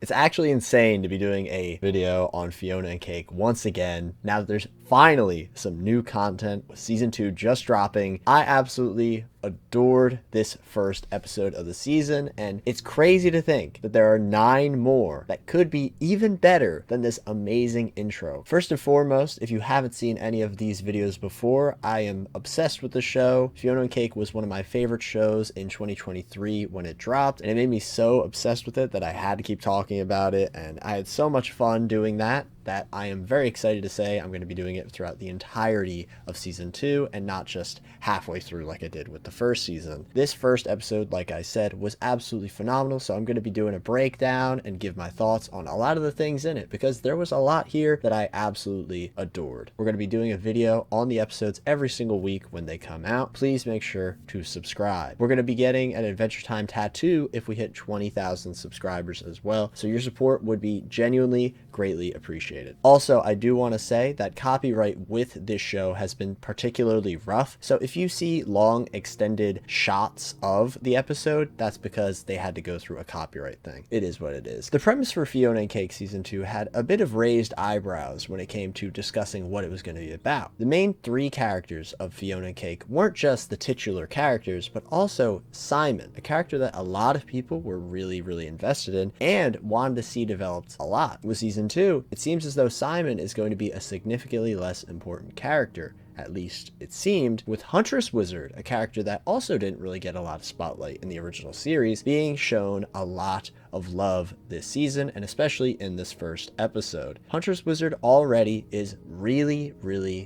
It's actually insane to be doing a video on Fionna and Cake once again, now that there's finally some new content with season 2 just dropping. I absolutely adored this first episode of the season, and it's crazy to think that there are 9 more that could be even better than this amazing intro. First and foremost, if you haven't seen any of these videos before, I am obsessed with the show. Fionna and Cake was one of my favorite shows in 2023 when it dropped, and it made me so obsessed with it that I had to keep talking about it, and I had so much fun doing that I am very excited to say I'm going to be doing it throughout the entirety of season 2 and not just halfway through like I did with the first season. This first episode, like I said, was absolutely phenomenal, so I'm going to be doing a breakdown and give my thoughts on a lot of the things in it because there was a lot here that I absolutely adored. We're going to be doing a video on the episodes every single week when they come out. Please make sure to subscribe. We're going to be getting an Adventure Time tattoo if we hit 20,000 subscribers as well, so your support would be genuinely greatly appreciated. Also, I do want to say that copyright with this show has been particularly rough, so if you see long extended shots of the episode, that's because they had to go through a copyright thing. It is what it is. The premise for Fionna and Cake season 2 had a bit of raised eyebrows when it came to discussing what it was going to be about. The main 3 characters of Fionna and Cake weren't just the titular characters, but also Simon, a character that a lot of people were really invested in and wanted to see developed a lot. With season 2, it seems as though Simon is going to be a significantly less important character. At least it seemed, with Huntress Wizard, a character that also didn't really get a lot of spotlight in the original series, being shown a lot of love this season, and especially in this first episode. Huntress Wizard already is really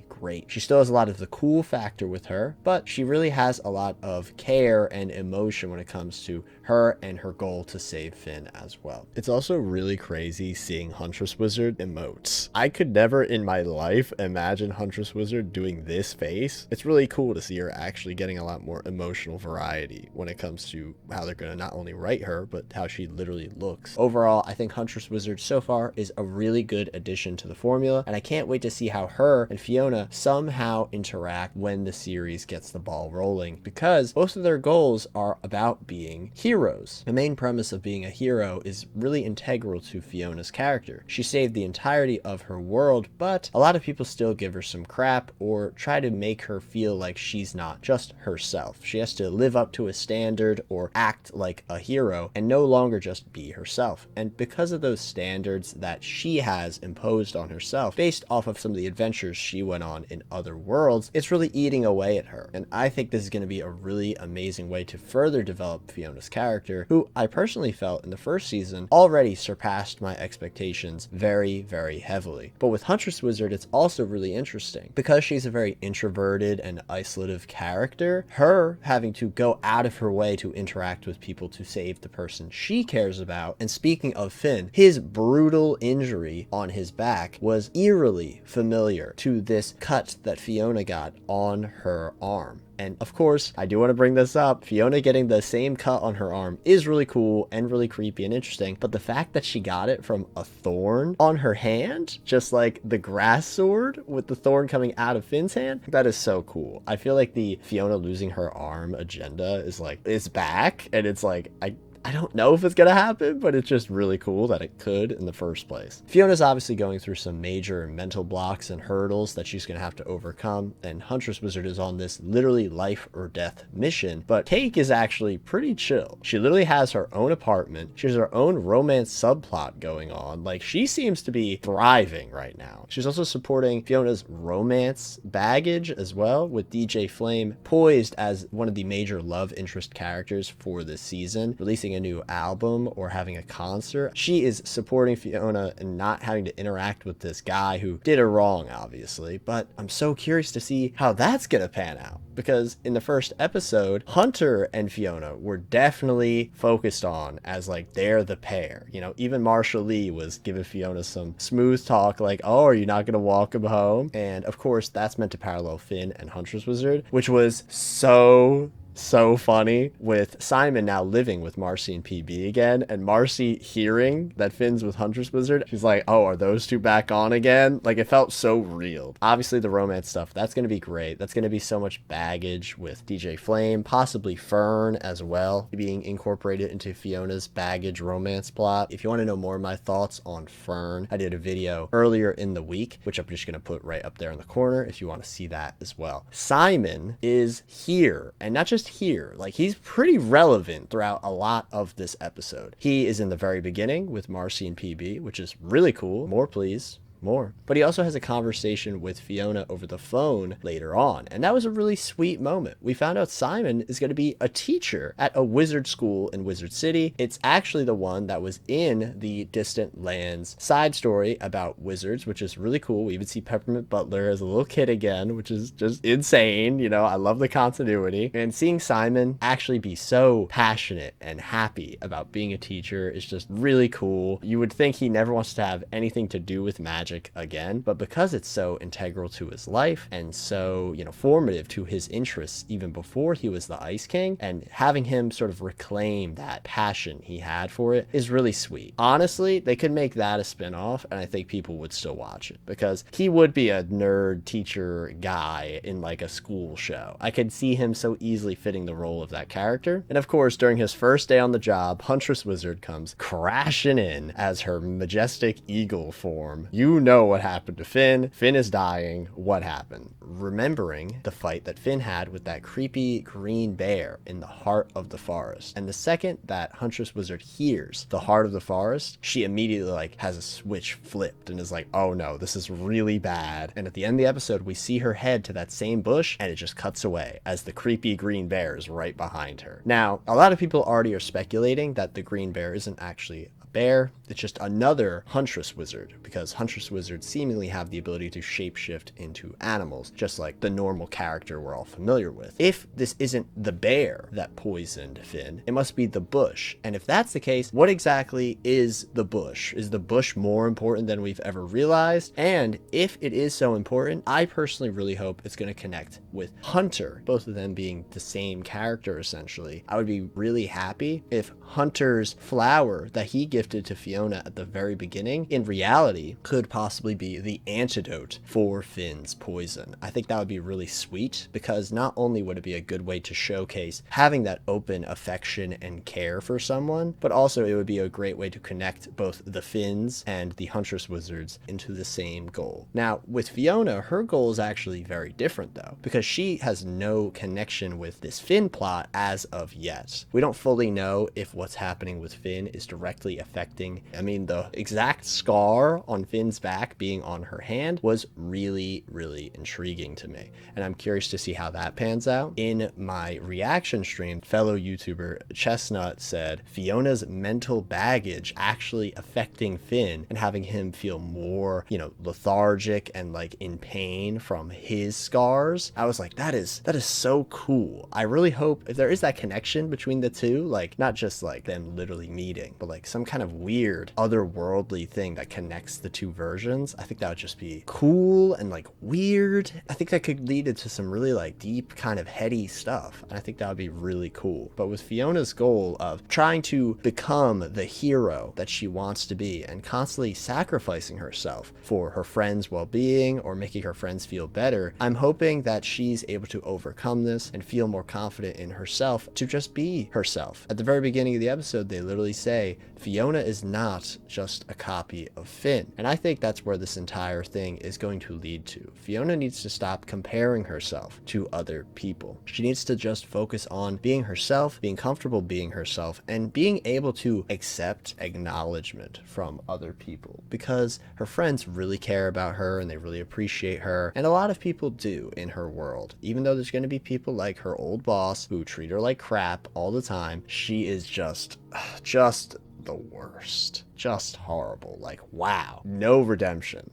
great. She still has a lot of the cool factor with her, but she really has a lot of care and emotion when it comes to her and her goal to save Finn as well. It's also really crazy seeing Huntress Wizard emotes. I could never in my life imagine Huntress Wizard doing this face. It's really cool to see her actually getting a lot more emotional variety when it comes to how they're going to not only write her, but how she literally looks. Overall, I think Huntress Wizard so far is a really good addition to the formula, and I can't wait to see how her and Fionna somehow interact when the series gets the ball rolling, because both of their goals are about being heroes. The main premise of being a hero is really integral to Fionna's character. She saved the entirety of her world, but a lot of people still give her some crap or try to make her feel like she's not just herself. She has to live up to a standard or act like a hero and no longer just be herself. And because of those standards that she has imposed on herself based off of some of the adventures she went on in other worlds, it's really eating away at her. And I think this is going to be a really amazing way to further develop Fionna's character, who I personally felt in the first season already surpassed my expectations very heavily. But with Huntress Wizard, it's also really interesting because she's a very introverted and isolative character. Her having to go out of her way to interact with people to save the person she cares about. And speaking of Finn, his brutal injury on his back was eerily familiar to this cut that Fionna got on her arm. And of course, I do want to bring this up, Fionna getting the same cut on her arm is really cool and really creepy and interesting, but the fact that she got it from a thorn on her hand, just like the grass sword with the thorn coming out of Finn's hand, that is so cool. I feel like the Fionna losing her arm agenda is like, it's back, and it's like, I don't know if it's gonna happen, but it's just really cool that it could in the first place. Fiona's obviously going through some major mental blocks and hurdles that she's gonna have to overcome, and Huntress Wizard is on this literally life or death mission, but Cake is actually pretty chill. She literally has her own apartment, she has her own romance subplot going on, like she seems to be thriving right now. She's also supporting Fiona's romance baggage as well, with DJ Flame poised as one of the major love interest characters for this season, releasing a new album or having a concert. She is supporting Fionna and not having to interact with this guy who did her wrong, obviously, but I'm so curious to see how that's gonna pan out, because in the first episode, Hunter and Fionna were definitely focused on as like they're the pair. You know, even Marshall Lee was giving Fionna some smooth talk like, oh, are you not gonna walk him home? And of course that's meant to parallel Finn and Huntress Wizard, which was so so funny with Simon now living with Marcy and PB again, and Marcy hearing that Finn's with Huntress Wizard. She's like, oh, are those two back on again? Like, it felt so real. Obviously, the romance stuff, that's going to be great. That's going to be so much baggage with DJ Flame, possibly Fern as well, being incorporated into Fiona's baggage romance plot. If you want to know more of my thoughts on Fern, I did a video earlier in the week, which I'm just going to put right up there in the corner if you want to see that as well. Simon is here, and not just here, like, he's pretty relevant throughout a lot of this episode. He is in the very beginning with Marcy and PB, which is really cool. More, please. More. But he also has a conversation with Fionna over the phone later on, and that was a really sweet moment. We found out Simon is going to be a teacher at a wizard school in Wizard City. It's actually the one that was in the Distant Lands side story about wizards, which is really cool. We even see Peppermint Butler as a little kid again, which is just insane. You know, I love the continuity. And seeing Simon actually be so passionate and happy about being a teacher is just really cool. You would think he never wants to have anything to do with magic again, but because it's so integral to his life and so, you know, formative to his interests even before he was the Ice King, and having him sort of reclaim that passion he had for it is really sweet. Honestly, they could make that a spinoff and I think people would still watch it, because he would be a nerd teacher guy in like a school show. I could see him so easily fitting the role of that character. And of course, during his first day on the job, Huntress Wizard comes crashing in as her majestic eagle form. You know what happened to Finn. Finn is dying. What happened? Remembering the fight that Finn had with that creepy green bear in the heart of the forest. And the second that Huntress Wizard hears the heart of the forest, she immediately like has a switch flipped and is like, oh no, this is really bad. And at the end of the episode, we see her head to that same bush and it just cuts away as the creepy green bear is right behind her. Now, a lot of people already are speculating that the green bear isn't actually bear. It's just another Huntress Wizard, because Huntress Wizards seemingly have the ability to shapeshift into animals, just like the normal character we're all familiar with. If this isn't the bear that poisoned Finn, it must be the bush. And if that's the case, what exactly is the bush? Is the bush more important than we've ever realized? And if it is so important, I personally really hope it's going to connect with Hunter, both of them being the same character essentially. I would be really happy if Hunter's flower that he gifted to Fionna at the very beginning, in reality, could possibly be the antidote for Finn's poison. I think that would be really sweet, because not only would it be a good way to showcase having that open affection and care for someone, but also it would be a great way to connect both the Finns and the Huntress Wizards into the same goal. Now, with Fionna, her goal is actually very different though, because she has no connection with this Finn plot as of yet. We don't fully know if what's happening with Finn is directly affecting. I mean, the exact scar on Finn's back being on her hand was really, really intriguing to me. And I'm curious to see how that pans out. In my reaction stream, fellow YouTuber Chestnut said Fiona's mental baggage actually affecting Finn and having him feel more, you know, lethargic and like in pain from his scars. I was like, that is so cool. I really hope if there is that connection between the two, like not just like them literally meeting, but like some kind of weird otherworldly thing that connects the two versions. I think that would just be cool and like weird. I think that could lead into some really like deep kind of heady stuff, and I think that would be really cool. But with Fiona's goal of trying to become the hero that she wants to be and constantly sacrificing herself for her friends' well-being or making her friends feel better, I'm hoping that she's able to overcome this and feel more confident in herself to just be herself. At the very beginning of the episode, they literally say Fionna is not just a copy of Finn. And I think that's where this entire thing is going to lead to. Fionna needs to stop comparing herself to other people. She needs to just focus on being herself, being comfortable being herself, and being able to accept acknowledgement from other people, because her friends really care about her and they really appreciate her. And a lot of people do in her world. Even though there's going to be people like her old boss who treat her like crap all the time, she is just the worst. Just horrible. Like, wow. No redemption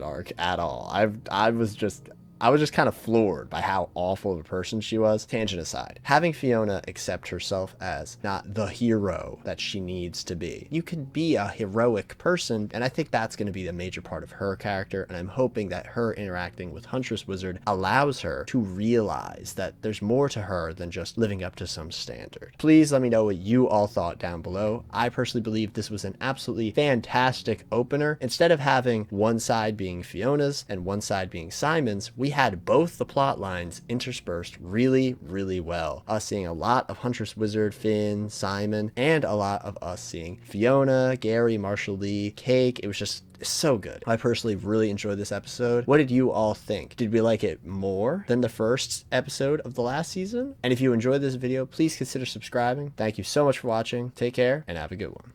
arc at all. I was just I was just kind of floored by how awful of a person she was. Tangent aside, having Fionna accept herself as not the hero that she needs to be. You can be a heroic person, and I think that's going to be a major part of her character, and I'm hoping that her interacting with Huntress Wizard allows her to realize that there's more to her than just living up to some standard. Please let me know what you all thought down below. I personally believe this was an absolutely fantastic opener. Instead of having one side being Fionna's and one side being Simon's, we had both the plot lines interspersed really, really well. Us seeing a lot of Huntress Wizard, Finn, Simon, and a lot of us seeing Fionna, Gary, Marshall Lee, Cake. It was just so good. I personally really enjoyed this episode. What did you all think? Did we like it more than the first episode of the last season? And if you enjoyed this video, please consider subscribing. Thank you so much for watching. Take care and have a good one.